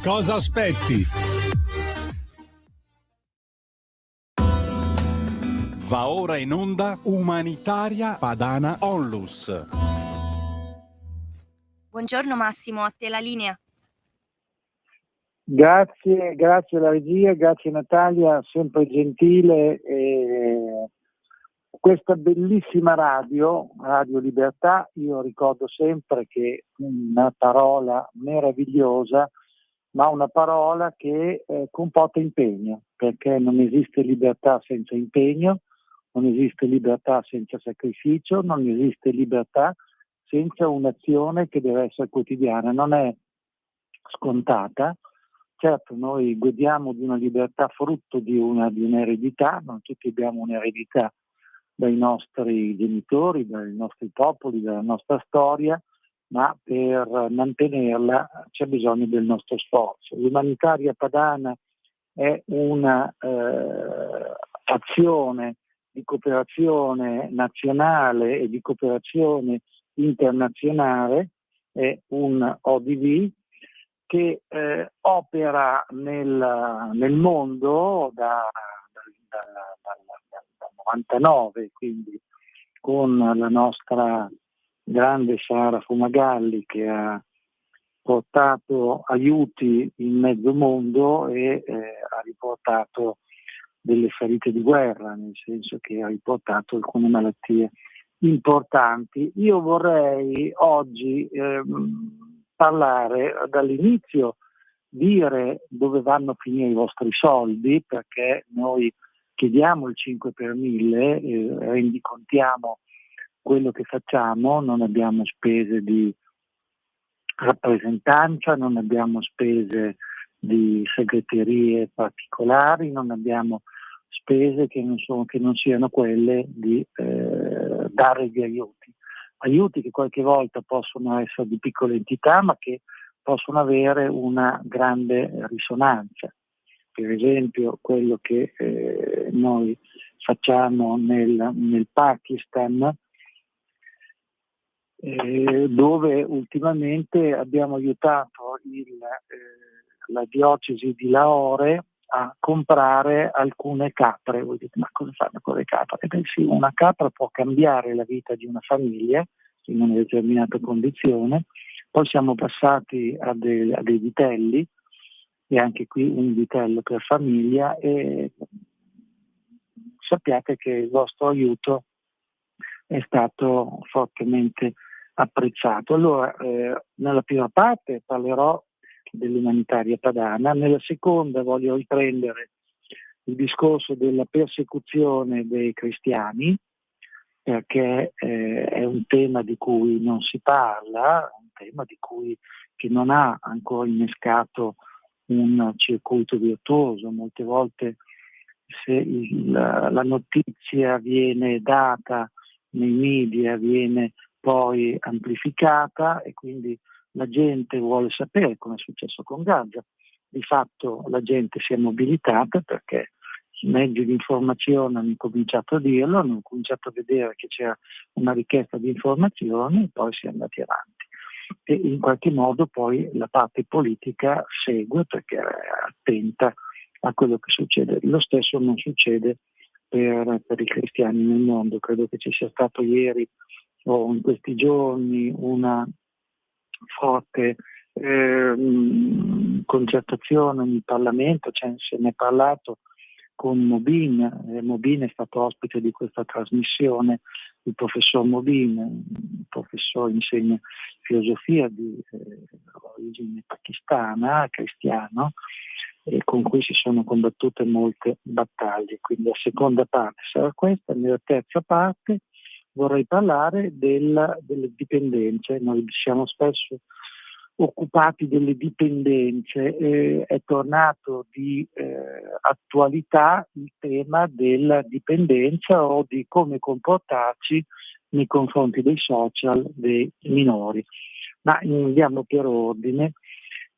Cosa aspetti? Va ora in onda Umanitaria Padana Onlus. Buongiorno Massimo, a te la linea. Grazie alla regia, grazie Natalia, sempre gentile. Questa bellissima Radio Libertà, io ricordo sempre che una parola meravigliosa, ma una parola che comporta impegno, perché non esiste libertà senza impegno, non esiste libertà senza sacrificio, non esiste libertà senza un'azione che deve essere quotidiana, non è scontata. Certo, noi godiamo di una libertà frutto di un'eredità, non tutti abbiamo un'eredità dai nostri genitori, dai nostri popoli, dalla nostra storia, ma per mantenerla c'è bisogno del nostro sforzo. L'Umanitaria Padana è una azione di cooperazione nazionale e di cooperazione internazionale, è un ODV che opera nel mondo dal 99, quindi con la nostra grande Sara Fumagalli che ha portato aiuti in mezzo mondo e ha riportato delle ferite di guerra, nel senso che ha riportato alcune malattie importanti. Io vorrei oggi parlare dall'inizio, dire dove vanno a finire i vostri soldi, perché noi chiediamo il 5 per 1000, rendicontiamo quello che facciamo, non abbiamo spese di rappresentanza, non abbiamo spese di segreterie particolari, non abbiamo spese che non siano quelle di dare gli aiuti che qualche volta possono essere di piccole entità ma che possono avere una grande risonanza. Per esempio quello che noi facciamo nel Pakistan, dove ultimamente abbiamo aiutato la diocesi di Lahore a comprare alcune capre. Voi dite, ma cosa fanno con le capre? Sì, una capra può cambiare la vita di una famiglia in una determinata condizione. Poi siamo passati a dei vitelli, e anche qui un vitello per famiglia, e sappiate che il vostro aiuto è stato fortemente apprezzato. Allora, nella prima parte parlerò dell'Umanitaria Padana, nella seconda voglio riprendere il discorso della persecuzione dei cristiani, perché è un tema di cui non si parla, un tema che non ha ancora innescato un circuito virtuoso. Molte volte se la notizia viene data nei media viene poi amplificata e quindi la gente vuole sapere come è successo con Gaza. Di fatto la gente si è mobilitata perché i mezzi di informazione hanno cominciato a dirlo, hanno cominciato a vedere che c'era una richiesta di informazioni e poi si è andati avanti. E in qualche modo poi la parte politica segue perché è attenta a quello che succede. Lo stesso non succede per i cristiani nel mondo. Credo che ci sia stato ieri o in questi giorni una forte concertazione in Parlamento, se ne è parlato con Mobin. Mobin è stato ospite di questa trasmissione, il professor Mobin, il professore insegna filosofia di origine pakistana, cristiano, e con cui si sono combattute molte battaglie. Quindi la seconda parte sarà questa. Nella terza parte vorrei parlare delle dipendenze. Noi siamo spesso occupati delle dipendenze. È tornato di attualità il tema della dipendenza o di come comportarci nei confronti dei social dei minori. Ma andiamo per ordine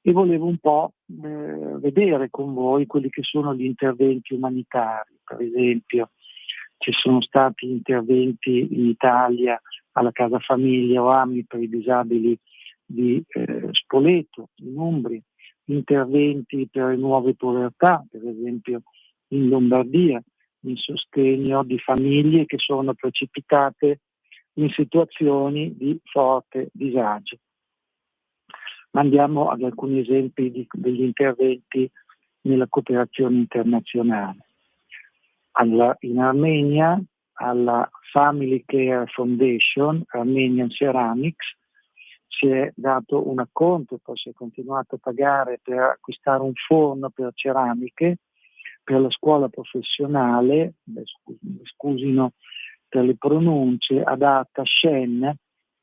e volevo un po' vedere con voi quelli che sono gli interventi umanitari. Per esempio ci sono stati interventi in Italia alla Casa Famiglia o AMI per i disabili di Spoleto, in Umbria, interventi per le nuove povertà, per esempio in Lombardia, in sostegno di famiglie che sono precipitate in situazioni di forte disagio. Ma andiamo ad alcuni esempi degli interventi nella cooperazione internazionale. In Armenia, alla Family Care Foundation, Armenian Ceramics, si è dato un acconto, poi si è continuato a pagare per acquistare un forno per ceramiche per la scuola professionale, scusino per le pronunce, adatta a Shen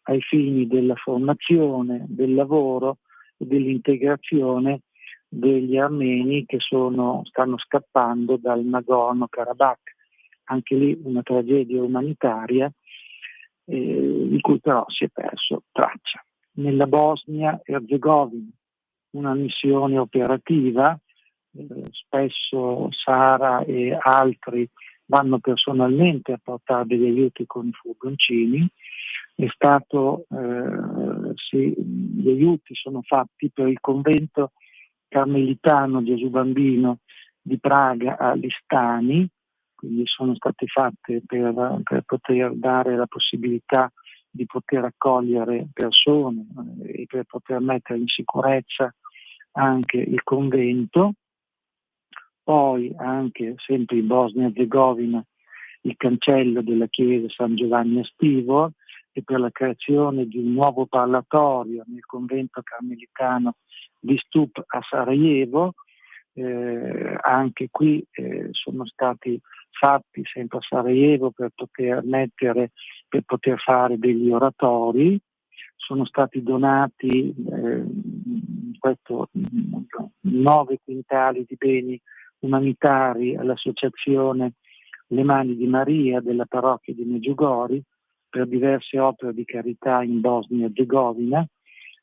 ai fini della formazione, del lavoro e dell'integrazione degli armeni che stanno scappando dal Nagorno-Karabakh. Anche lì una tragedia umanitaria di cui però si è perso traccia. Nella Bosnia e Erzegovina una missione operativa, spesso Sara e altri vanno personalmente a portare degli aiuti con i furgoncini. Gli aiuti sono fatti per il convento carmelitano Gesù Bambino di Praga a Listani, quindi sono state fatte per poter dare la possibilità di poter accogliere persone e per poter mettere in sicurezza anche il convento. Poi anche sempre in Bosnia e Erzegovina il cancello della chiesa San Giovanni a Stivor e per la creazione di un nuovo parlatorio nel convento carmelitano di Stup a Sarajevo. Anche qui sono stati fatti sempre a Sarajevo per poter fare degli oratori. Sono stati donati 9 quintali di beni umanitari all'associazione Le Mani di Maria della parrocchia di Medjugorje per diverse opere di carità in Bosnia e Erzegovina,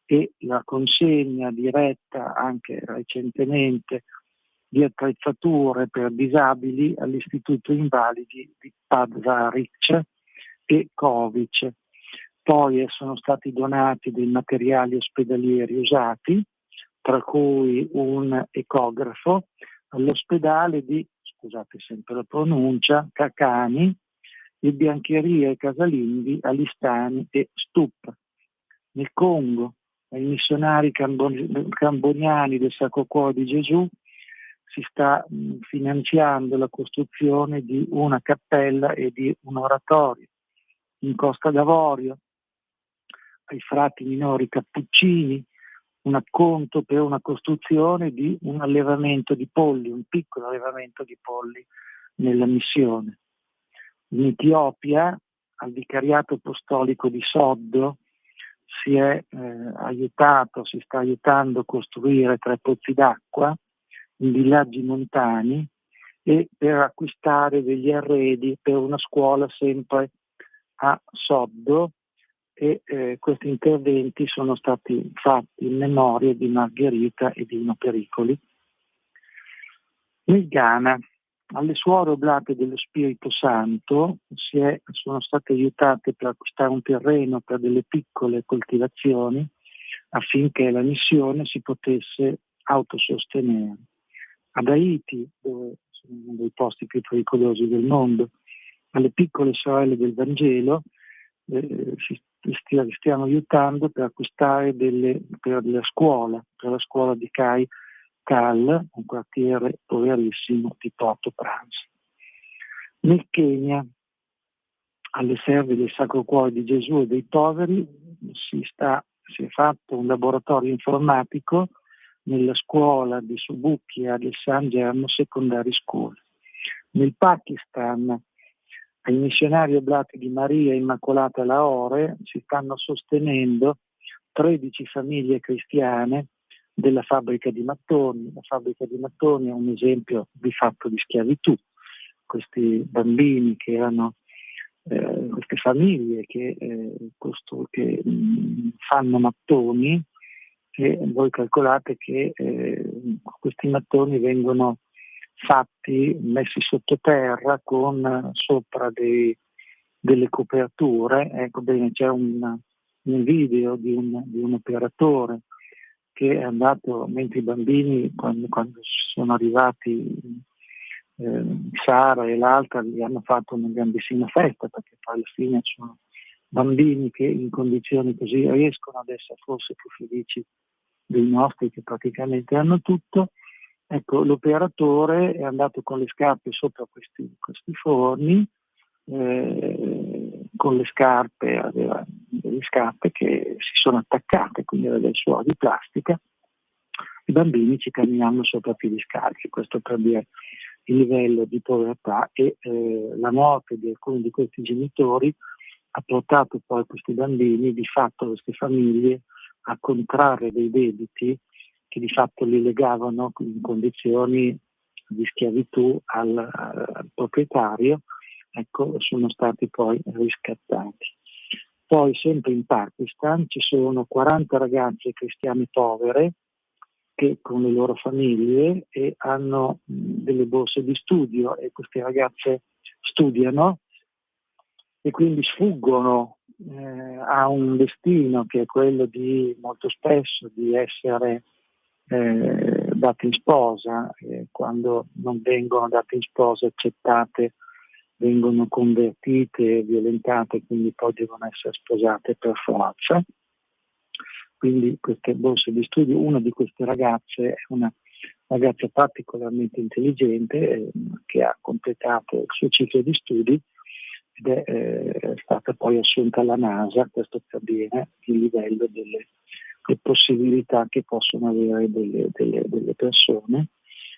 e la consegna diretta anche recentemente di attrezzature per disabili all'Istituto Invalidi di Pazaric e Kovic. Poi sono stati donati dei materiali ospedalieri usati, tra cui un ecografo, all'ospedale di, scusate sempre la pronuncia, Cacani, e biancherie casalinghi a Listani e Stup. Nel Congo, ai missionari camboniani del Sacro Cuore di Gesù, si sta finanziando la costruzione di una cappella e di un oratorio. In Costa d'Avorio, ai frati minori cappuccini, un acconto per una costruzione di un allevamento di polli, un piccolo allevamento di polli nella missione. In Etiopia, al vicariato apostolico di Soddo, si sta aiutando a costruire 3 pozzi d'acqua in villaggi montani e per acquistare degli arredi per una scuola sempre a Soddo, e questi interventi sono stati fatti in memoria di Margherita e Dino Pericoli. Nel Ghana, alle suore oblate dello Spirito Santo sono state aiutate per acquistare un terreno per delle piccole coltivazioni affinché la missione si potesse autosostenere. Ad Haiti, dove sono uno dei posti più pericolosi del mondo, alle piccole sorelle del Vangelo stiamo aiutando per acquistare per la scuola di Kai Cal, un quartiere poverissimo di Port-au-Prince. Nel Kenya, alle serve del Sacro Cuore di Gesù e dei poveri, si è fatto un laboratorio informatico nella scuola di Subukia del San Germo Secondary School. Nel Pakistan, ai missionari oblati di Maria Immacolata Lahore si stanno sostenendo 13 famiglie cristiane della fabbrica di mattoni. La fabbrica di mattoni è un esempio di fatto di schiavitù. Questi bambini che erano, queste famiglie che fanno mattoni, e voi calcolate che questi mattoni vengono messi sottoterra con sopra delle coperture. Ecco bene, c'è un video di un operatore che è andato, mentre i bambini, quando sono arrivati Sara e l'altra, gli hanno fatto una grandissima festa, perché poi alla fine sono bambini che in condizioni così riescono ad essere forse più felici dei nostri, che praticamente hanno tutto. Ecco, l'operatore è andato con le scarpe sopra questi forni, con le scarpe, aveva delle scarpe che si sono attaccate, quindi era del suolo di plastica. I bambini ci camminavano sopra piedi scalzi, questo per dire il livello di povertà, e la morte di alcuni di questi genitori ha portato poi questi bambini, di fatto queste famiglie, a contrarre dei debiti che di fatto li legavano in condizioni di schiavitù al proprietario. Ecco, sono stati poi riscattati. Poi sempre in Pakistan ci sono 40 ragazze cristiane povere che con le loro famiglie e hanno delle borse di studio, e queste ragazze studiano e quindi sfuggono a un destino che è quello di molto spesso di essere date in sposa, quando non vengono date in sposa, accettate, vengono convertite, violentate, quindi poi devono essere sposate per forza. Quindi queste borse di studio, una di queste ragazze è una ragazza particolarmente intelligente che ha completato il suo ciclo di studi ed è stata poi assunta alla NASA, questo per dire il livello delle possibilità che possono avere delle persone.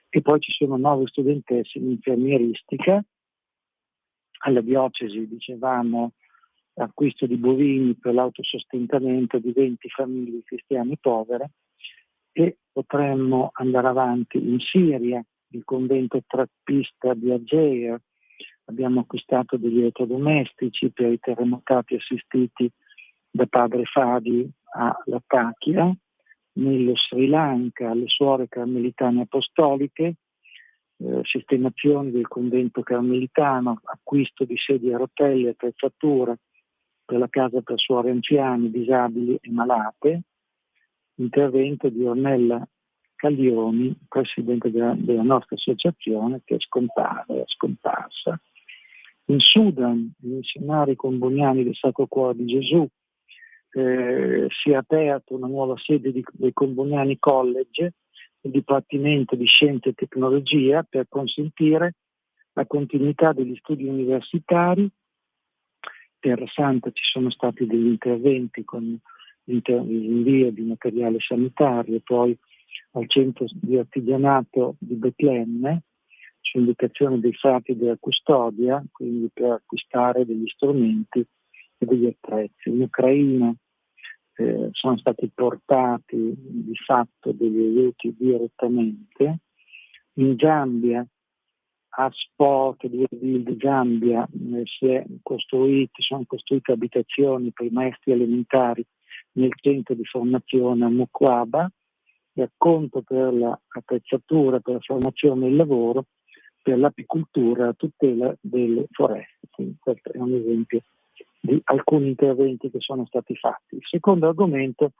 E poi ci sono 9 studentesse in infermieristica. Alla diocesi, dicevamo, acquisto di bovini per l'autosostentamento di 20 famiglie cristiane povere, e potremmo andare avanti in Siria, il convento trappista di Ageir. Abbiamo acquistato degli elettrodomestici per i terremotati assistiti da padre Fadi a Latakia. Nello Sri Lanka, le suore carmelitane apostoliche, sistemazione del convento carmelitano, acquisto di sedie a rotelle e attrezzature per la casa per suore anziani, disabili e malate, intervento di Ornella Caglioni, presidente della nostra associazione, che è scomparsa. In Sudan, i missionari comboniani del Sacro Cuore di Gesù, si è aperta una nuova sede dei Comboniani College, il Dipartimento di Scienze e Tecnologia, per consentire la continuità degli studi universitari. Per Santa ci sono stati degli interventi con l'invio di materiale sanitario, poi al centro di artigianato di Betlemme, su indicazione dei frati della custodia, quindi per acquistare degli strumenti e degli attrezzi. In Ucraina sono stati portati di fatto degli aiuti direttamente. In Zambia, a Sport di Zambia, sono costruite abitazioni per i maestri elementari nel centro di formazione a Mukwaba, racconto per l'attrezzatura, per la formazione e il lavoro, per l'apicoltura e la tutela delle foreste. Quindi questo è un esempio di alcuni interventi che sono stati fatti. Il secondo argomento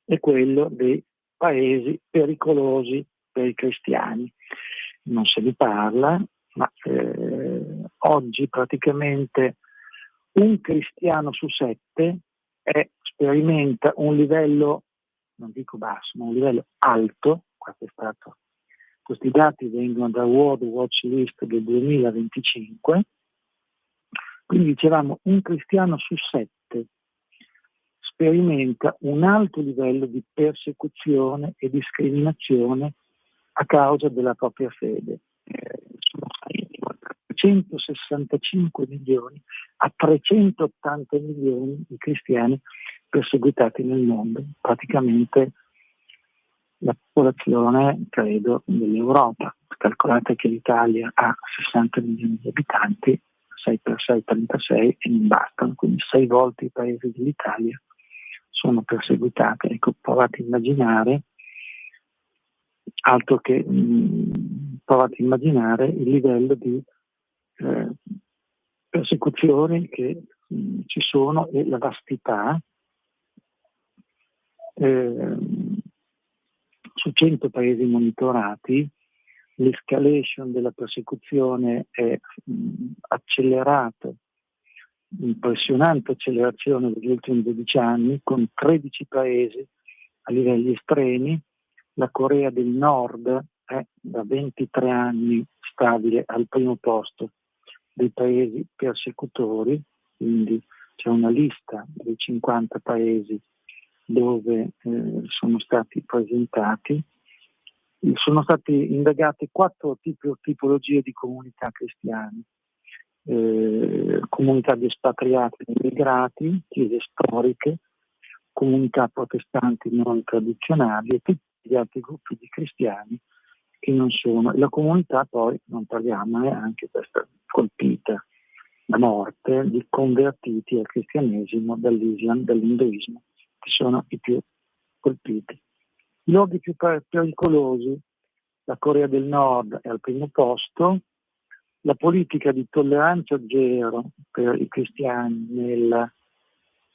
è quello dei paesi pericolosi per i cristiani. Non se ne parla, ma oggi praticamente un cristiano su 7 sperimenta un livello, non dico basso, ma un livello alto. Questi dati vengono da World Watch List del 2025, quindi dicevamo un cristiano su 7 sperimenta un alto livello di persecuzione e discriminazione a causa della propria fede. Sono saliti da 165 milioni a 380 milioni di cristiani perseguitati nel mondo, praticamente la popolazione, credo, dell'Europa. Calcolate che l'Italia ha 60 milioni di abitanti, 6 per 6, 36, e non bastano, quindi 6 volte i paesi dell'Italia sono perseguitati. Ecco, provate a immaginare, altro che provate a immaginare il livello di persecuzioni che ci sono e la vastità. Su 100 paesi monitorati, l'escalation della persecuzione è accelerato, impressionante accelerazione negli ultimi 12 anni, con 13 paesi a livelli estremi. La Corea del Nord è da 23 anni stabile al primo posto dei paesi persecutori, quindi c'è una lista dei 50 paesi dove sono stati presentati. Sono state indagate 4 tipologie di comunità cristiane: comunità di espatriati e immigrati, chiese storiche, comunità protestanti non tradizionali e tutti gli altri gruppi di cristiani che non sono. La comunità poi, non parliamo, è anche questa colpita da morte di convertiti al cristianesimo dall'Islam, dall'induismo, che sono i più colpiti. I luoghi più pericolosi: la Corea del Nord è al primo posto. La politica di tolleranza zero per i cristiani nel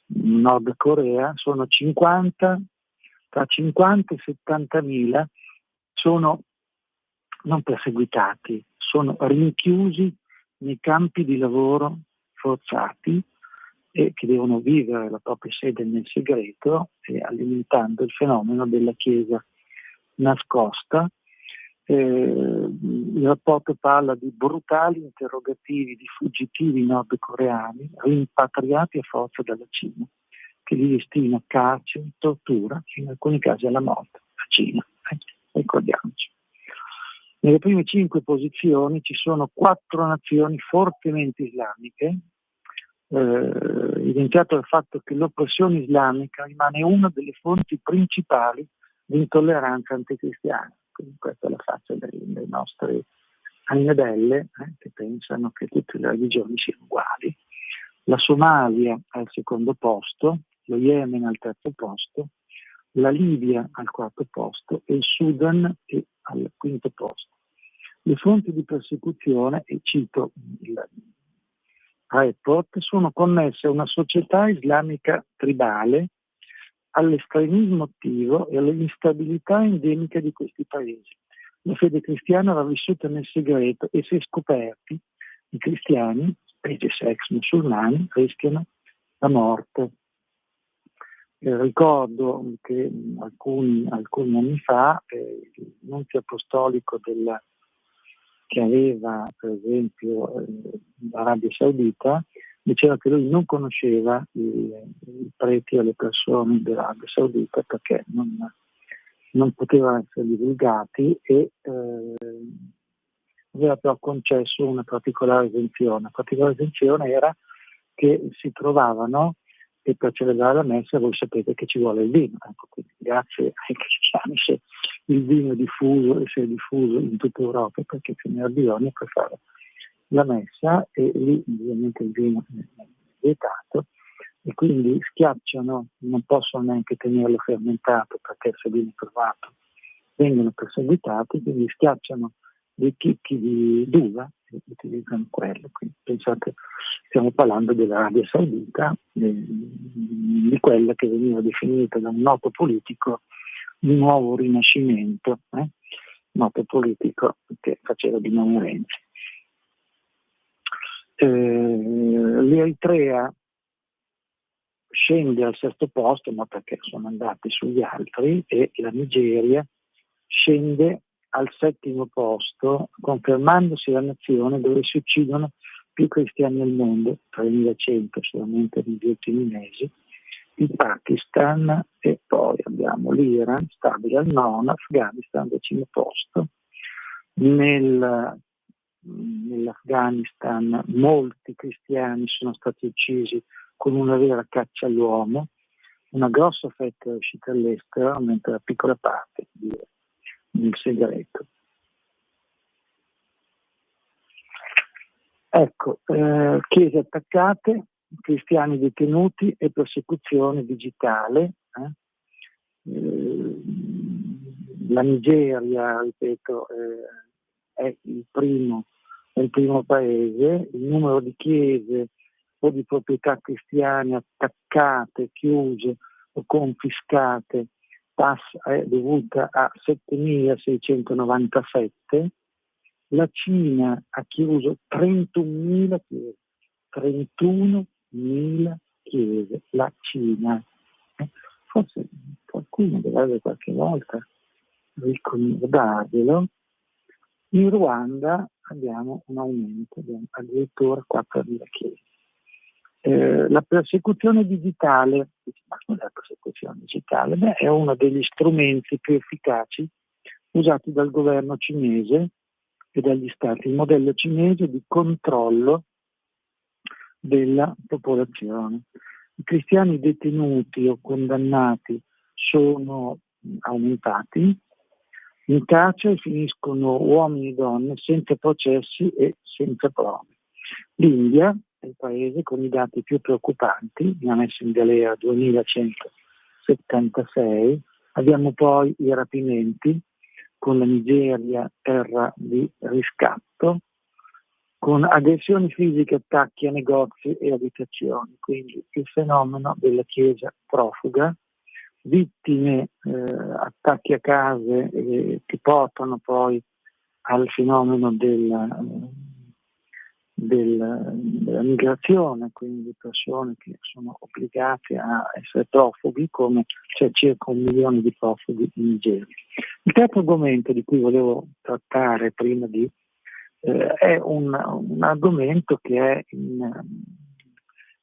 Nord Corea sono 50, tra 50 e 70 mila sono non perseguitati, sono rinchiusi nei campi di lavoro forzati e che devono vivere la propria sede nel segreto, alimentando il fenomeno della Chiesa nascosta. Il rapporto parla di brutali interrogativi di fuggitivi nordcoreani rimpatriati a forza dalla Cina, che li destina a carceri, tortura, in alcuni casi alla morte. La Cina, ricordiamoci. Nelle prime 5 posizioni ci sono 4 nazioni fortemente islamiche, evidenziato dal fatto che l'oppressione islamica rimane una delle fonti principali di intolleranza anticristiana. Quindi questa è la faccia dei nostri anime belle, che pensano che tutte le religioni siano uguali. La Somalia al secondo posto, lo Yemen al terzo posto, la Libia al quarto posto e il Sudan al quinto posto. Le fonti di persecuzione, e cito il report, sono connesse a una società islamica tribale, all'estremismo attivo e all'instabilità endemica di questi paesi. La fede cristiana va vissuta nel segreto e, se scoperti, i cristiani, specie se ex musulmani, rischiano la morte. Ricordo che alcuni anni fa il nunzio apostolico che aveva per esempio l'Arabia Saudita diceva che lui non conosceva i preti o le persone dell'Arabia Saudita perché non potevano essere divulgati e aveva però concesso una particolare esenzione. La particolare esenzione era che si trovavano, e per celebrare la messa voi sapete che ci vuole il vino. Ecco, quindi grazie ai cristiani se il vino è diffuso, e se è diffuso in tutta Europa, perché ce n'era bisogno per fare la messa, e lì ovviamente il vino è vietato, e quindi schiacciano, non possono neanche tenerlo fermentato perché se viene trovato vengono perseguitati, quindi schiacciano dei chicchi d'uva e utilizzano quello. Quindi pensate, stiamo parlando dell'Arabia Saudita, di quella che veniva definita da un noto politico un nuovo rinascimento, noto politico che faceva di nome Renzi. L'Eritrea scende al sesto posto, ma perché sono andati sugli altri, e la Nigeria scende al settimo posto, confermandosi la nazione dove si uccidono più cristiani al mondo, 3.100 solamente negli ultimi mesi, il Pakistan, e poi abbiamo l'Iran, stabile al nono, Afghanistan, decimo posto. Nell'Afghanistan molti cristiani sono stati uccisi con una vera caccia all'uomo, una grossa fetta è uscita all'estero, mentre la piccola parte nel segreto. Ecco, chiese attaccate, cristiani detenuti e persecuzione digitale. La Nigeria, ripeto, è il primo paese. Il numero di chiese o di proprietà cristiane attaccate, chiuse o confiscate tassa è dovuta a 7.697, la Cina ha chiuso 31.000 chiese, 31.000 chiese, la Cina. Forse qualcuno dovrebbe qualche volta ricordarvelo. In Ruanda abbiamo un aumento, abbiamo addirittura 4.000 chiese. La persecuzione digitale, ma cos'è la persecuzione digitale? Beh, è uno degli strumenti più efficaci usati dal governo cinese e dagli stati, il modello cinese di controllo della popolazione. I cristiani detenuti o condannati sono aumentati, in carcere finiscono uomini e donne senza processi e senza prove. L'India è il paese con i dati più preoccupanti, ne ha messo in galera 2176, abbiamo poi i rapimenti, con la Nigeria terra di riscatto, con aggressioni fisiche, attacchi a negozi e abitazioni, quindi il fenomeno della Chiesa profuga, vittime, attacchi a case che portano poi al fenomeno della migrazione, quindi persone che sono obbligate a essere profughi, come c'è circa 1 milione di profughi in Nigeria. Il terzo argomento di cui volevo trattare prima è un argomento che è in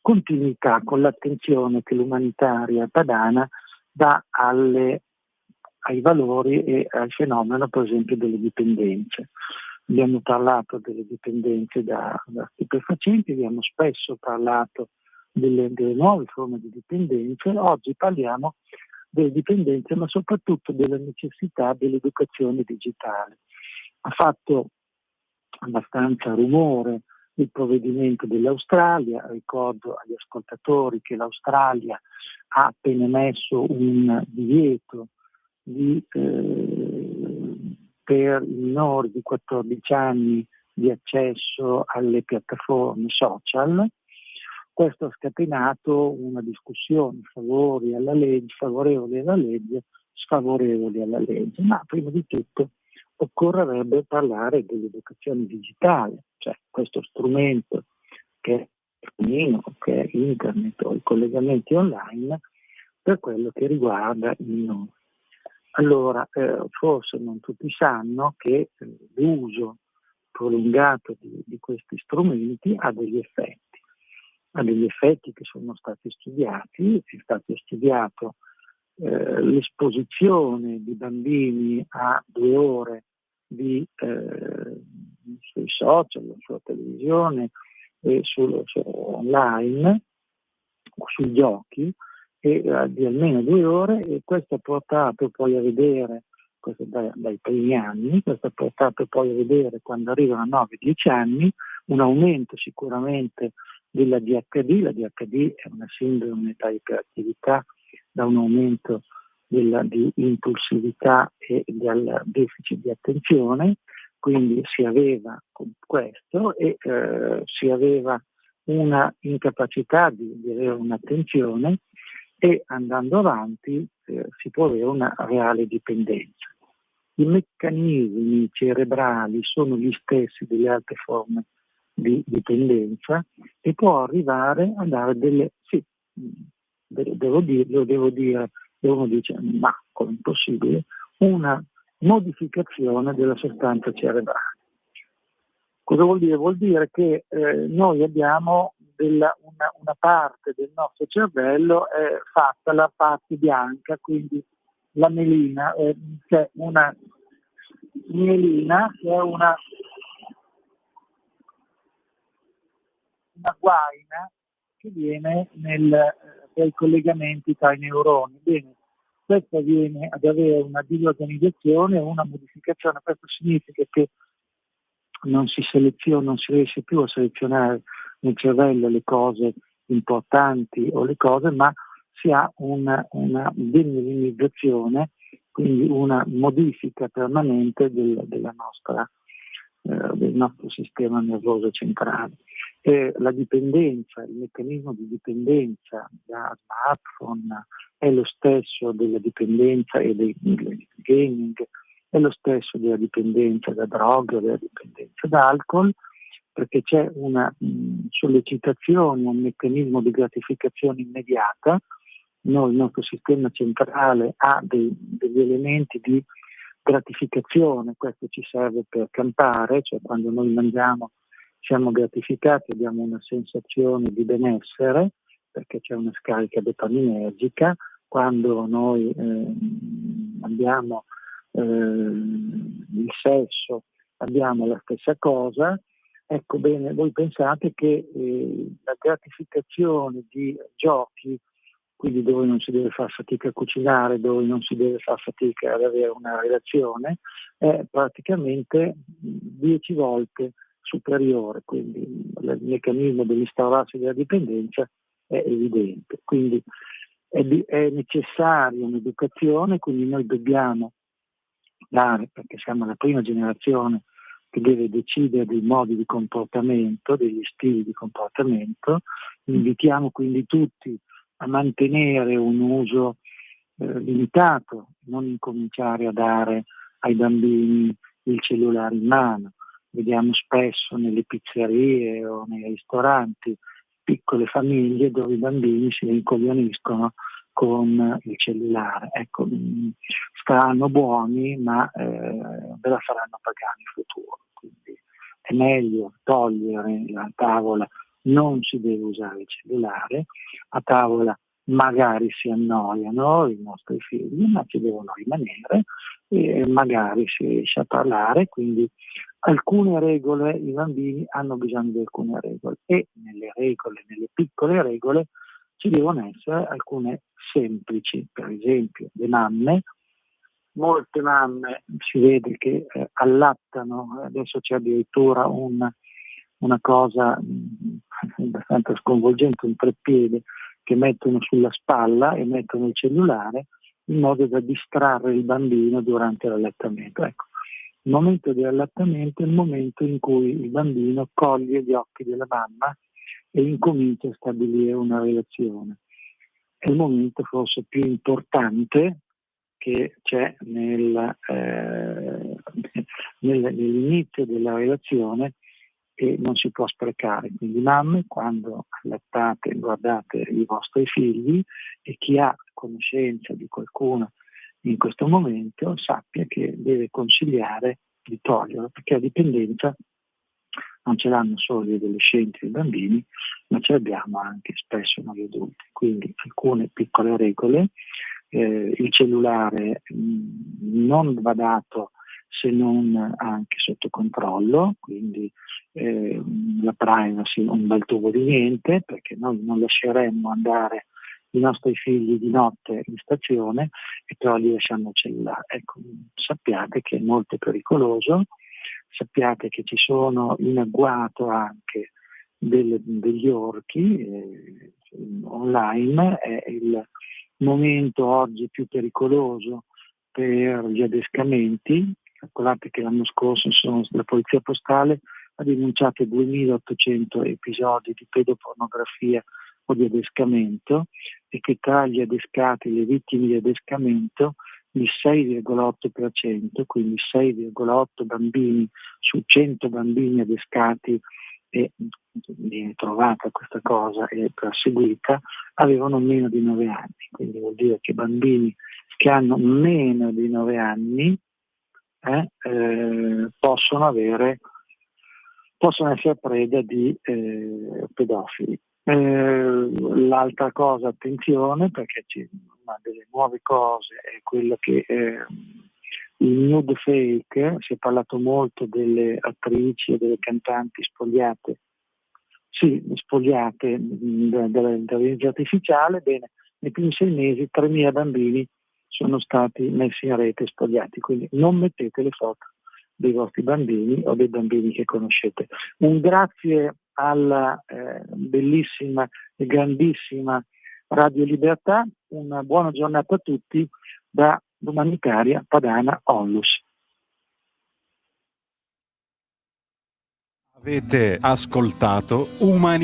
continuità con l'attenzione che l'umanitaria padana dà ai valori e al fenomeno, per esempio, delle dipendenze. Abbiamo parlato delle dipendenze da stupefacenti, abbiamo spesso parlato delle nuove forme di dipendenze, oggi parliamo delle dipendenze, ma soprattutto della necessità dell'educazione digitale. Ha fatto abbastanza rumore il provvedimento dell'Australia, ricordo agli ascoltatori che l'Australia ha appena emesso un divieto per i minori di 14 anni di accesso alle piattaforme social. Questo ha scatenato una discussione favorevoli alla legge, sfavorevoli alla legge, ma prima di tutto occorrerebbe parlare dell'educazione digitale, cioè questo strumento che è internet o i collegamenti online per quello che riguarda i minori. Allora, forse non tutti sanno che l'uso prolungato di questi strumenti ha degli effetti che sono stati studiati. È stato studiato l'esposizione di bambini a 2 ore sui social, sulla televisione e online, sui giochi, di almeno 2 ore, e questo ha portato poi a vedere, questo dai primi anni, questo ha portato poi a vedere, quando arrivano a 9-10 anni, un aumento sicuramente della DHD. La DHD è una sindrome da iperattività, da un aumento di impulsività e del deficit di attenzione, quindi si aveva questo e si aveva una incapacità di avere un'attenzione, e andando avanti si può avere una reale dipendenza. I meccanismi cerebrali sono gli stessi delle altre forme di dipendenza e può arrivare a dare devo dire, e uno dice, ma come è possibile, una modificazione della sostanza cerebrale. Cosa vuol dire? Vuol dire che noi abbiamo una parte del nostro cervello è fatta la parte bianca, quindi la melina, c'è una mielina che è una guaina che viene per i collegamenti tra i neuroni. Bene, questo viene ad avere una disorganizzazione, una modificazione. Questo significa che non si riesce più a selezionare nel cervello le cose importanti o le cose, ma si ha una demielinizzazione, quindi una modifica permanente del nostro sistema nervoso centrale. la dipendenza, il meccanismo di dipendenza da smartphone è lo stesso della dipendenza e del gaming, è lo stesso della dipendenza da droghe, della dipendenza da alcol, perché c'è una sollecitazione, un meccanismo di gratificazione immediata. Il nostro sistema centrale ha degli elementi di gratificazione, questo ci serve per campare, cioè quando noi mangiamo siamo gratificati, abbiamo una sensazione di benessere perché c'è una scarica dopaminergica. Quando noi abbiamo il sesso, abbiamo la stessa cosa. Ecco, bene, voi pensate che la gratificazione di giochi, quindi dove non si deve far fatica a cucinare, dove non si deve far fatica ad avere una relazione, è praticamente 10 volte superiore, quindi il meccanismo dell'instaurarsi della dipendenza è evidente. Quindi è necessaria un'educazione, quindi noi dobbiamo dare, perché siamo la prima generazione che deve decidere dei modi di comportamento, degli stili di comportamento, invitiamo quindi tutti a mantenere un uso limitato, non incominciare a dare ai bambini il cellulare in mano. Vediamo spesso nelle pizzerie o nei ristoranti piccole famiglie dove i bambini si rincoglioniscono con il cellulare. Ecco, saranno buoni, ma ve la faranno pagare in futuro. Quindi è meglio togliere la tavola, non si deve usare il cellulare, a tavola magari si annoiano i nostri figli, ma ci devono rimanere e magari si riesce a parlare, quindi alcune regole, i bambini hanno bisogno di alcune regole e nelle piccole regole ci devono essere alcune semplici, per esempio le mamme. Molte mamme si vede che allattano, adesso c'è addirittura una cosa abbastanza sconvolgente, un treppiede che mettono sulla spalla e mettono il cellulare in modo da distrarre il bambino durante l'allattamento. Ecco, il momento di allattamento è il momento in cui il bambino coglie gli occhi della mamma e incomincia a stabilire una relazione. È il momento forse più importante che c'è nell'inizio della relazione e non si può sprecare. Quindi mamme, quando allattate, guardate i vostri figli e chi ha conoscenza di qualcuno in questo momento sappia che deve consigliare di toglierlo, perché la dipendenza non ce l'hanno solo gli adolescenti e i bambini, ma ce l'abbiamo anche spesso noi adulti. Quindi alcune piccole regole, il cellulare non va dato se non anche sotto controllo, quindi la privacy un bel tubo di niente, perché noi non lasceremmo andare i nostri figli di notte in stazione e però gli lasciamo il cellulare. Ecco, sappiate che è molto pericoloso, sappiate che ci sono in agguato anche degli orchi online, è il momento oggi più pericoloso per gli adescamenti. Calcolate che l'anno scorso la polizia postale ha denunciato 2800 episodi di pedopornografia o di adescamento e che tra gli adescati e le vittime di adescamento il 6,8%, quindi 6,8 bambini su 100 bambini adescati, e viene trovata questa cosa e perseguita, avevano meno di 9 anni. Quindi vuol dire che bambini che hanno meno di 9 anni possono essere preda di pedofili. L'altra cosa, attenzione, perché una delle nuove cose è quello che il nude fake, si è parlato molto delle attrici e delle cantanti spogliate dall'intelligenza artificiale. Bene, nei primi 6 mesi 3.000 bambini sono stati messi in rete spogliati, quindi non mettete le foto dei vostri bambini o dei bambini che conoscete. Un grazie alla bellissima e grandissima Radio Libertà, una buona giornata a tutti da Umanitaria Padana Onlus. Avete ascoltato Umani